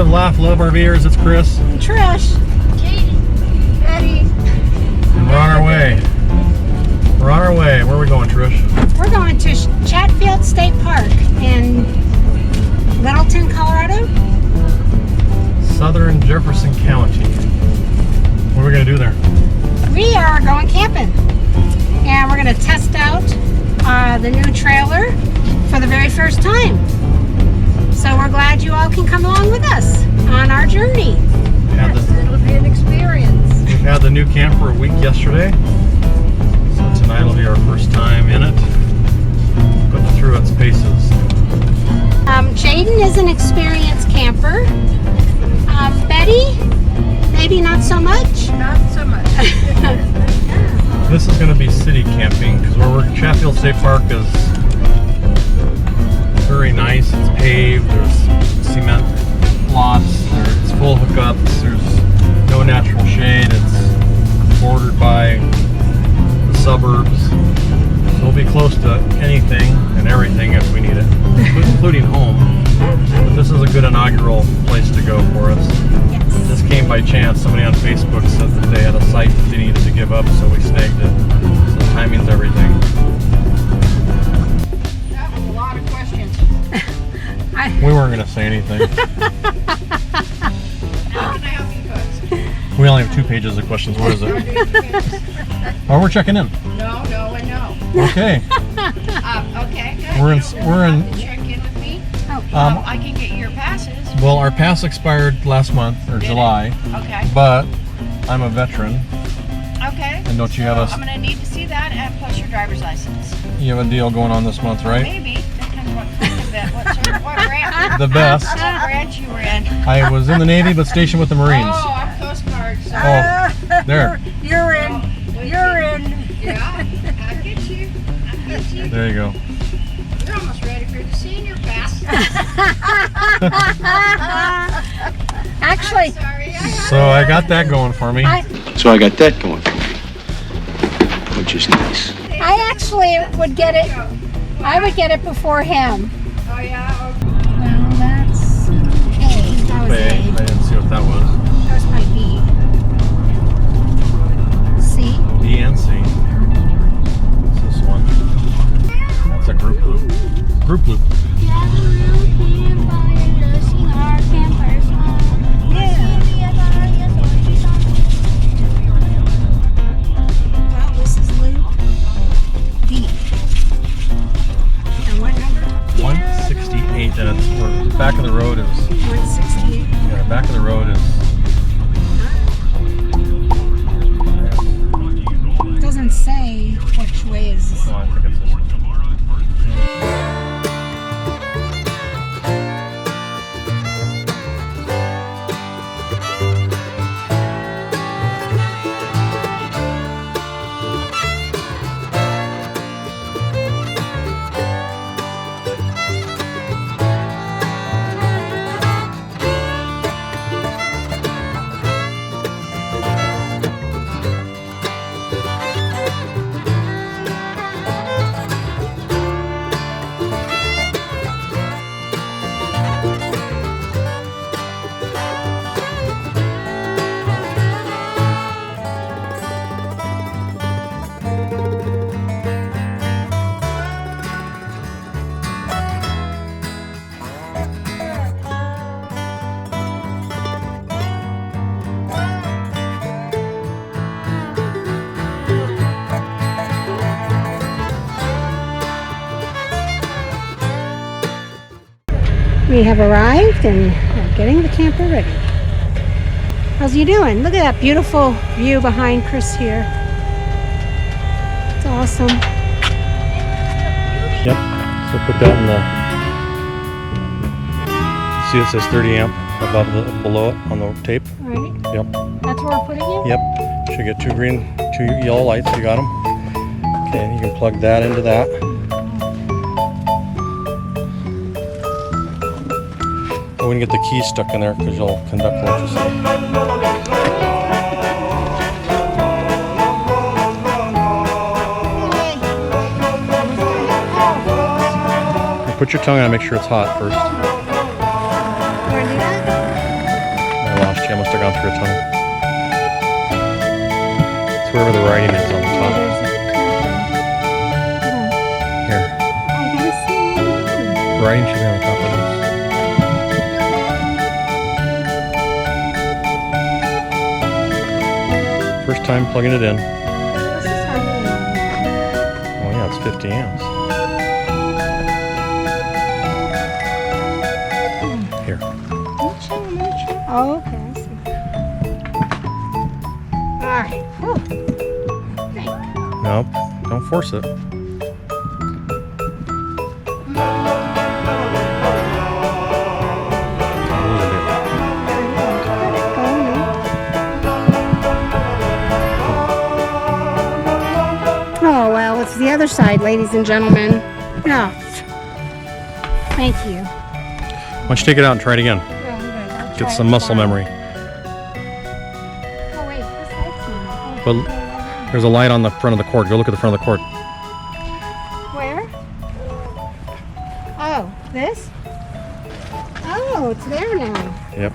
Live, Laugh, Love RVers. It's Chris. And Trish. Katie. Betty. And we're on our way. We're on our way. Where are we going, Trish? We're going to Chatfield State Park in Littleton, Colorado. Southern Jefferson County. What are we going to do there? We are going camping. And we're going to test out the new trailer for the very first time. So we're glad you all can come along with us on our journey. Yes, it'll be an experience. We've had the new camper a week yesterday. So tonight will be our first time in it. Putting it through its paces. Jaden is an experienced camper. Betty, maybe not so much. Not so much. This is going to be city camping because where we're Chatfield State Park is very nice. It's paved. There's cement lots. It's full hookups. There's no natural shade. It's bordered by the suburbs. So we'll be close to anything and everything if we need it, including home. But this is a good inaugural place to go for us. Yes. This came by chance. Somebody on Facebook said that they had a site that they needed to give up, so we snagged it. So timing's everything. That was a lot of questions. We weren't going to say anything. How can I help you folks? We only have 2 pages of questions. What is it? Oh, we're checking in. No, and no. Okay. Okay, good. We're in- You don't we're in- have to check in with me. I can get your passes. Well, our pass expired last month, or Did it? July, Okay. but I'm a veteran. Okay. And don't you have I'm going to need to see that and plus your driver's license. You have a deal going on this month, right? Maybe. Depends what kind of it. What branch? The best. What branch you were in. I was in the Navy, but stationed with the Marines. Oh, I'm Coast Guard. So. Oh, there. You're in. You're in. Yeah, I get you. There you go. You're almost ready for the senior pass. Actually, Sorry. So I got that going for me. So I got that going for me, which is nice. I actually would get it. I would get it before him. Oh, yeah. Well, that's A. That was Okay, I A. didn't see what that was. That was my B. C. B and C. What's this one? That's a group loop. Group loop. Well, this is loop D. And what number? 168, and it's the back of the road is. 168. Yeah, the back of the road is. It doesn't say which way is this. Oh, I think it's this one. We have arrived and we're getting the camper ready. How's you doing? Look at that beautiful view behind Chris here. It's awesome. Yep. So put that in the. See, it says 30 amp above below it on the tape. Right? Yep. That's where we're putting it? Yep. Should get 2 green, 2 yellow lights. You got them. Okay. You can plug that into that. I wouldn't get the key stuck in there because you'll conduct electricity. Put your tongue on and make sure it's hot first. You want to do that? Gee, I must have gone through a tunnel. It's wherever the writing is on the top. Here. I gotta see. The writing should be on the top of this. First time plugging it in. This is hard to Oh yeah, it's 50 amps. Here. Oh, okay, I see. Alright. Nope, don't force it. Oh, well, it's the other side, ladies and gentlemen. No. Thank you. Why don't you take it out and try it again? Get some muscle memory. Oh, wait, this light's on. But there's a light on the front of the cord. Go look at the front of the cord. Where? Oh, this? Oh, it's there now. Yep.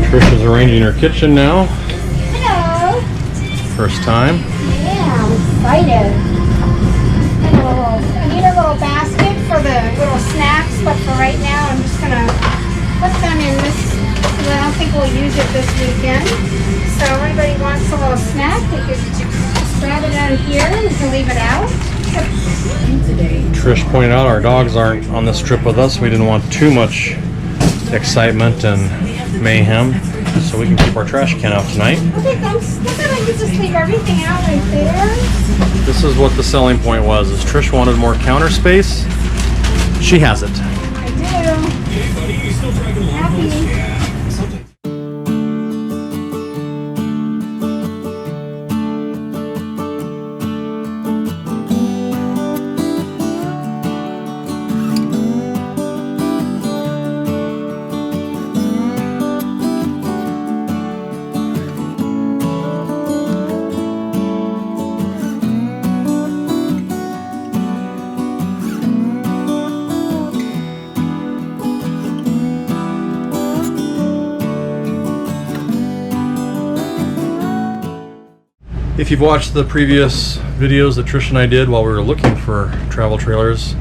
Trish is arranging her kitchen now. Hello. First time. Yeah, I'm excited. I need a little basket for the little snacks, but for right now, I'm just gonna put them in this. I don't think we'll use it this weekend. So if anybody wants a little snack, they could just grab it out of here and you can leave it out. Trish pointed out our dogs aren't on this trip with us. We didn't want too much excitement and mayhem, so we can keep our trash can out tonight. Okay, thanks. Look at I could just leave everything out right there. This is what the selling point was, is Trish wanted more counter space. She has it. I do. Happy. If you've watched the previous videos that Trish and I did while we were looking for travel trailers,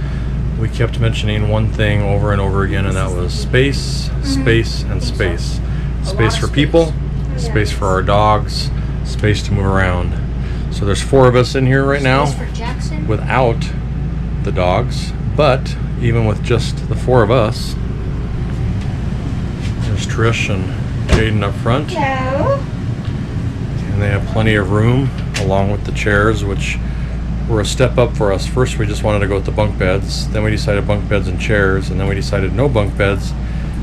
we kept mentioning one thing over and over again, and that was space, space, and space. Space for people, space for our dogs, space to move around. So there's 4 of us in here right now without the dogs, but even with just the 4 of us, there's Trish and Jaden up front. Hello. And they have plenty of room along with the chairs, which were a step up for us. First we just wanted to go with the bunk beds, then we decided bunk beds and chairs, and then we decided no bunk beds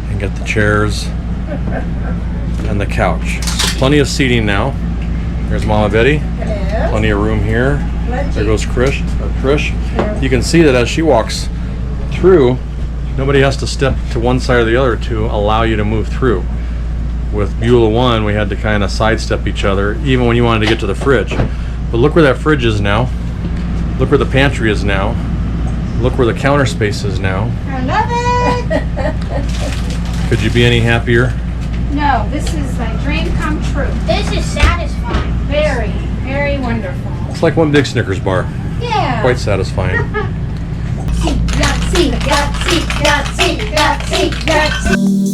and get the chairs and the couch. So plenty of seating now. There's Mama Betty. Hello. Plenty of room here. There goes Trish. You can see that as she walks through, nobody has to step to one side or the other to allow you to move through. With Beulah 1, we had to kind of sidestep each other, even when you wanted to get to the fridge. But look where that fridge is now. Look where the pantry is now. Look where the counter space is now. I love it. Could you be any happier? No, this is a dream come true. This is satisfying. Very, very wonderful. It's like one big Snickers bar. Yeah. Quite satisfying. Yahtzee, Yahtzee, Yahtzee, Yahtzee, Yahtzee.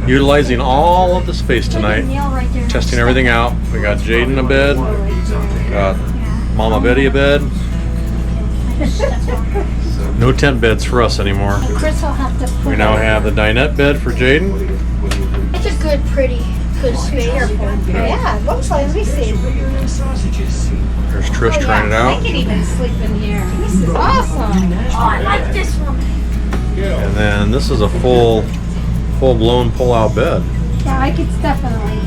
Utilizing all of the space tonight, testing everything out. We got Jaden a bed, got Mama Betty a bed, No tent beds for us anymore. Chris will have to put We now have the dinette bed for Jaden. It's a good space. Yeah, it looks like, let me see. There's Trish trying it I out. can even sleep in here. This is awesome. Oh, I like this one. And then this is a full-blown pull-out bed. Yeah, I could definitely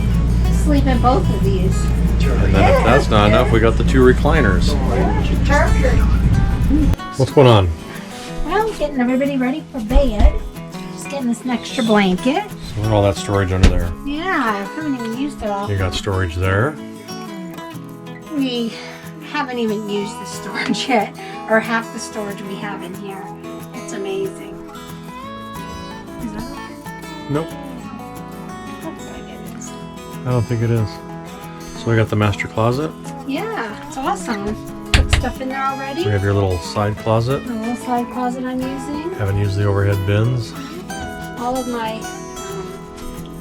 sleep in both of these. And then if that's not enough, we got the 2 recliners. What's going on? Well, getting everybody ready for bed. Just getting us an extra blanket. So look at all that storage under there. Yeah, I haven't even used it all. You got storage there. We haven't even used the storage yet, or half the storage we have in here. It's amazing. Is that okay? Nope, Looks like it is. I don't think it is. So we got the master closet. Yeah, it's awesome. Put stuff in there already. We have your little side closet. The little side closet I'm using. Haven't used the overhead bins. All of my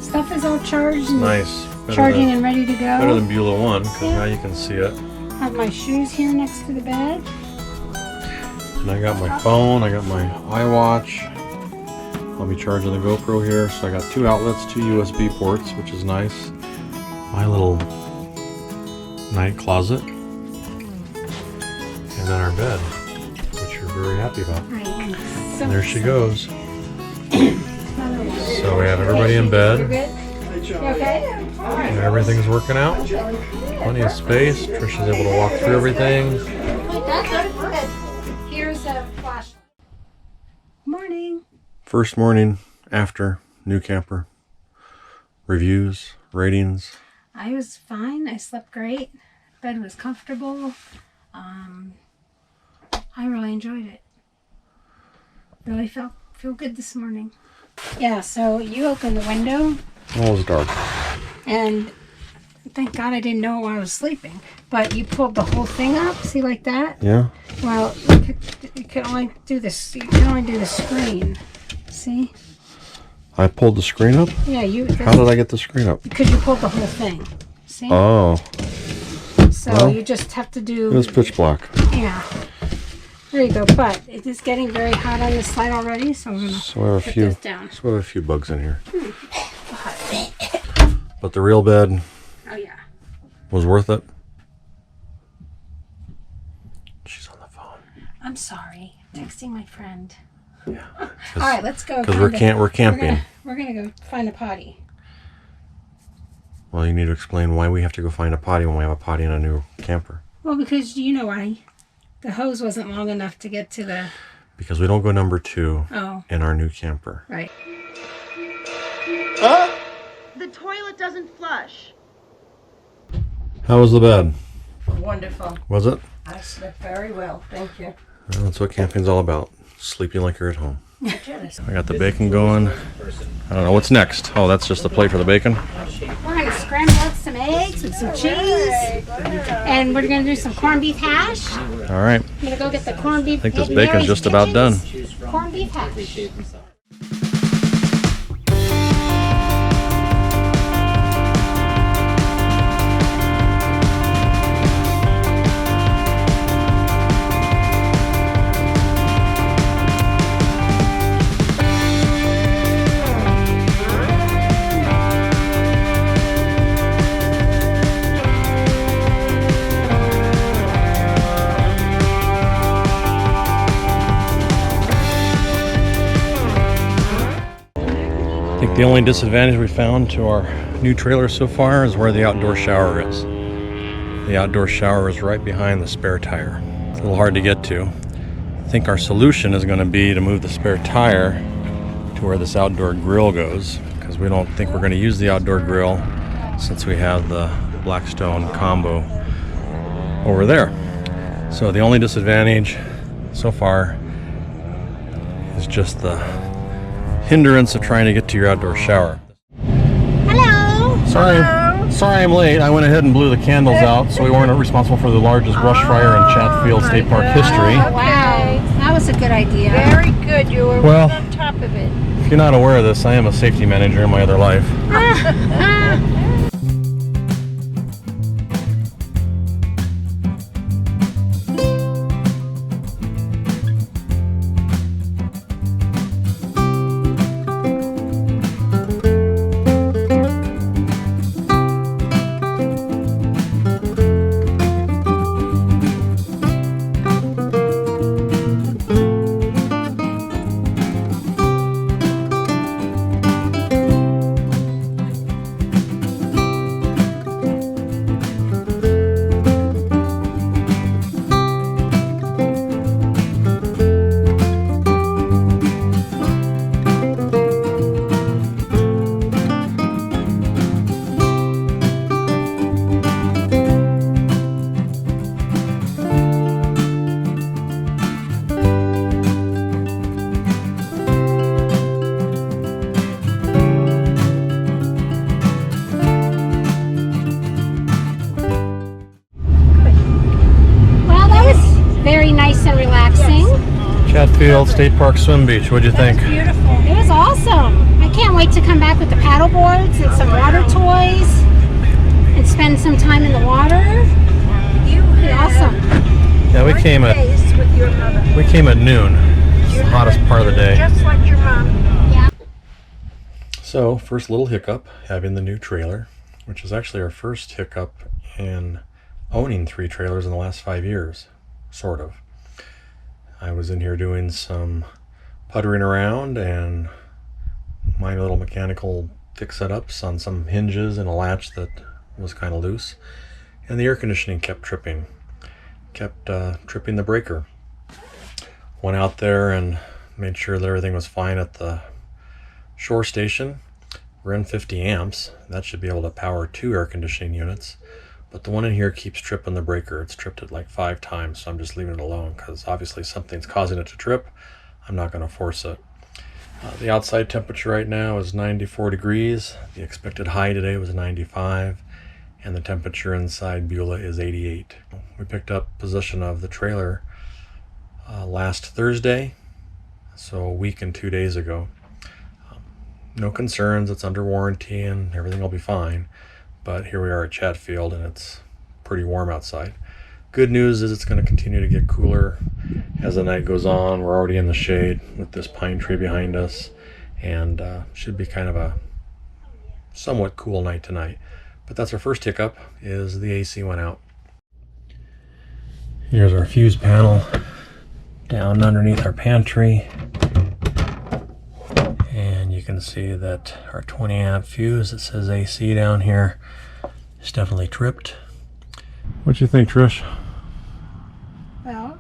stuff is all charged and Nice. charging and ready to go. Better than Beulah 1, because Yeah. now you can see it. Have my shoes here next to the bed. And I got my phone, I got my iWatch. I'll be charging the GoPro here. So I got 2 outlets, 2 USB ports, which is nice. My little night closet. And then our bed, which you're very happy about. Right. And there she goes. So we have everybody in You're bed. good? You okay? And everything's working out. Plenty of space. Trisha's able to walk through everything. Here's a flashlight. Morning. First morning after new camper. Reviews, ratings. I was fine. I slept great. Bed was comfortable. I really enjoyed it. Really feel good this morning. Yeah, so you opened the window Oh, it was dark. and thank God I didn't know while I was sleeping. But you pulled the whole thing up, see, like that? Yeah? Well, you could only do this. You can only do the screen. See? I pulled the screen up? Yeah, How did I get the screen up? because you pulled the whole thing. See? Oh, So well, you just have to do. it was pitch black. Yeah. There you go. But it is getting very hot on this side already, so we're gonna So we have put this down. So we have a few bugs in here. But the real bed Oh yeah. was worth it. She's on the phone. I'm sorry. Texting my friend. Yeah. All right, let's go. Because find we're camping. We're gonna go find a potty. Well, you need to explain why we have to go find a potty when we have a potty in a new camper. Well, because you know why. The hose wasn't long enough to get to the. Because we don't go number 2 Oh, in our new camper. right. The toilet doesn't flush. How was the bed? Wonderful. Was it? I slept very well, thank you. Well, that's what camping's all about. Sleeping like you're at home. Jealous. I got the bacon going. I don't know what's next. Oh, that's just the plate for the bacon. We're gonna scramble up some eggs with some cheese, and we're gonna do some corned beef hash. All right. I'm gonna go get the corned beef. I think this at bacon's Mary's just about done. Kitchens. Corned beef hash. I think the only disadvantage we found to our new trailer so far is where the outdoor shower is. The outdoor shower is right behind the spare tire. It's a little hard to get to. I think our solution is going to be to move the spare tire to where this outdoor grill goes, because we don't think we're going to use the outdoor grill since we have the Blackstone combo over there. So the only disadvantage so far is just the hindrance of trying to get to your outdoor shower. Hello. Sorry I'm late. I went ahead and blew the candles out, so we weren't responsible for the largest brush fire in Chatfield State Park history. Wow, that was a good idea. Very good, you were Well, right on top of it. if you're not aware of this, I am a safety manager in my other life. Chatfield State Park Swim Beach. What'd you think? Beautiful. It was awesome. I can't wait to come back with the paddle boards and some water toys and spend some time in the water. Awesome. Yeah, we came at noon. It's the hottest part of the day. Just like your mom. Yeah. So, first little hiccup, having the new trailer, which is actually our first hiccup in owning 3 trailers in the last 5 years, sort of. I was in here doing some puttering around and minor little mechanical fix-it-ups on some hinges and a latch that was kind of loose, and the air conditioning kept tripping the breaker. Went out there and made sure that everything was fine at the shore station. We're in 50 amps. That should be able to power 2 air conditioning units. But the one in here keeps tripping the breaker. It's tripped it like 5 times, so I'm just leaving it alone because obviously something's causing it to trip. I'm not going to force it. The outside temperature right now is 94 degrees. The expected high today was 95. And the temperature inside Beulah is 88. We picked up possession of the trailer last Thursday, so a week and 2 days ago. No concerns, it's under warranty and everything will be fine. But here we are at Chatfield and it's pretty warm outside. Good news is it's going to continue to get cooler as the night goes on. We're already in the shade with this pine tree behind us, and should be kind of a somewhat cool night tonight. But that's our first hiccup, is the AC went out. Here's our fuse panel down underneath our pantry. And you can see that our 20 amp fuse that says AC down here is definitely tripped. What you think, Trish? Well,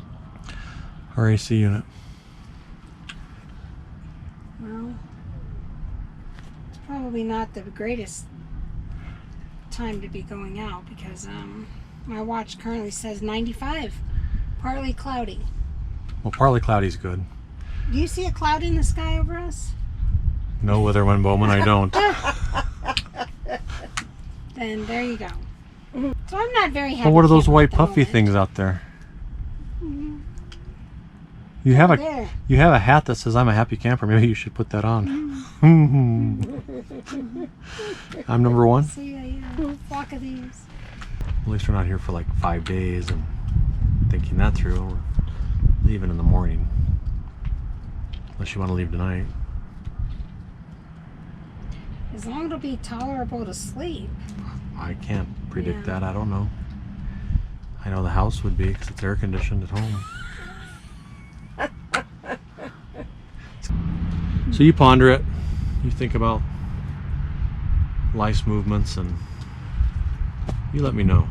Our AC unit. it's probably not the greatest time to be going out because my watch currently says 95, partly cloudy. Well, partly cloudy is good. Do you see a cloud in the sky over us? No, Witherwind Bowman, I don't. Then there you go. So I'm not very happy. Well, what are those camper white at the puffy moment. things out there? Mhm. You have There. a hat that says I'm a happy camper. Maybe you should put that on. I'm number 1. See a flock of these. At least we're not here for like 5 days and thinking that through. We're leaving in the morning. Unless you want to leave tonight. As long as it'll be tolerable to sleep. I can't predict Yeah. that. I don't know. I know the house would be because it's air conditioned at home. So you ponder it. You think about life's movements and you let me know.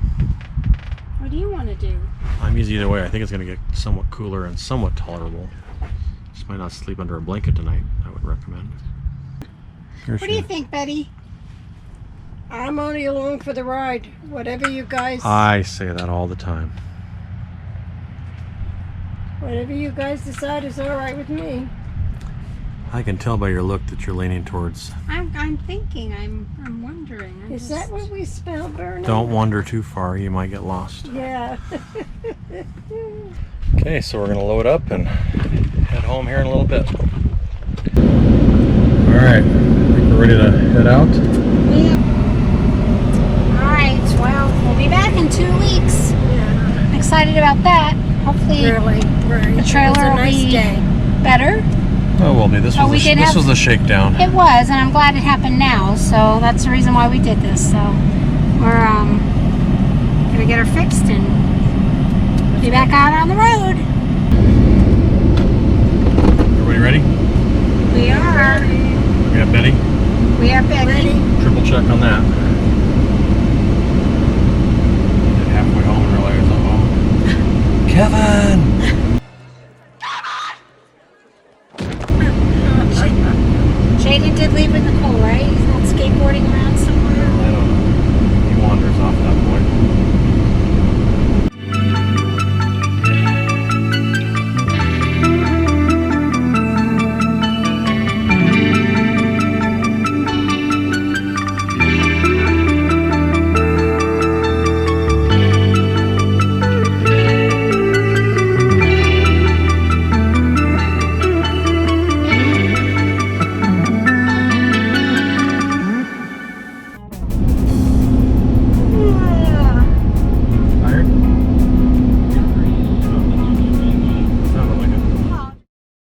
What do you want to do? I'm easy either way. I think it's going to get somewhat cooler and somewhat tolerable. Just might not sleep under a blanket tonight, I would recommend. What do you think, Betty? I'm only along for the ride. Whatever you guys I say that all the time. decide is all right with me. I can tell by your look that you're leaning towards. I'm thinking. I'm wondering. Is that what we smell, Bernie? Don't wander too far, you might get lost. Yeah. Okay, so we're going to load up and head home here in a little bit. Alright, I think we're ready to head out. Yeah. All right. Well, we'll be back in 2 weeks. Yeah. I'm excited about that. Hopefully, Really. the trailer It was a will nice be day. better. Oh, will be. This Oh, we was did this have- was the shakedown. It was, and I'm glad it happened now. So that's the reason why we did this. So we're gonna get her fixed and be back out on the road. Everybody ready? We are. We have Betty. We are ready. Triple check on that. Get halfway home and realize, uh-oh. Kevin! Jaden did leave with Nicole, right? He's not skateboarding around somewhere. I don't know. He wanders off that point.